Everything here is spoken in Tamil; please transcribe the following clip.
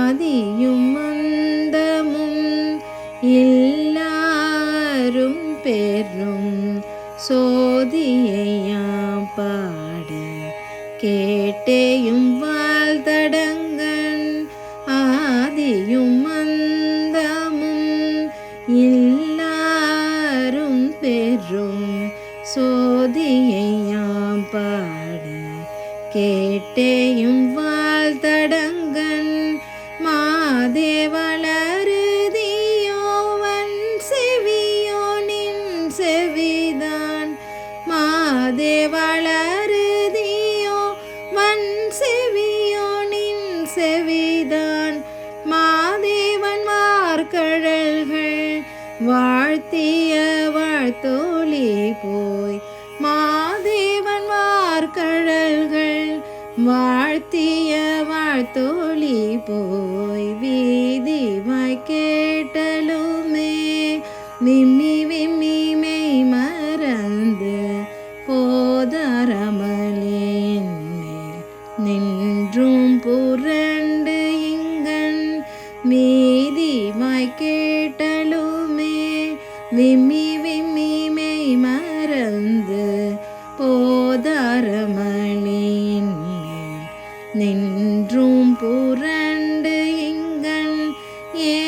ஆதியும் அந்தமும் எல்லாரும் பெரும் சோதியையாம் பாட கேட்டேயும் வாழ்தடங்கன் ஆதியும் அந்தமும் எல்லாரும் பெரும் சோதியையாம் பாட கேட்டேயும் வாழ்தடங்கன் மாதேவளருதியோவன் செவியோ நின் செவிதான் மாதேவளருதியோ வன் செவியோ நின் செவிதான் மாதேவன் வார்கழல்கள் வாழ்த்திய வாழ்த்தோழி போய் மாதேவன் வார்கழல்கள் வாழ்த்திய வாழ்த்தோழி போய் வீதிவாய் கேட்டலுமே விம்மி விம்மி மெய் மறந்து போதரமலேன் மேல் நின்றும் புரண்டு இங்கன் மீதிவாய் கேட்டலுமே விம்மி விம்மி மெய் மறந்து போதரமலேன் மேல் நின்றும் புரண்டு இங்கன் ஏ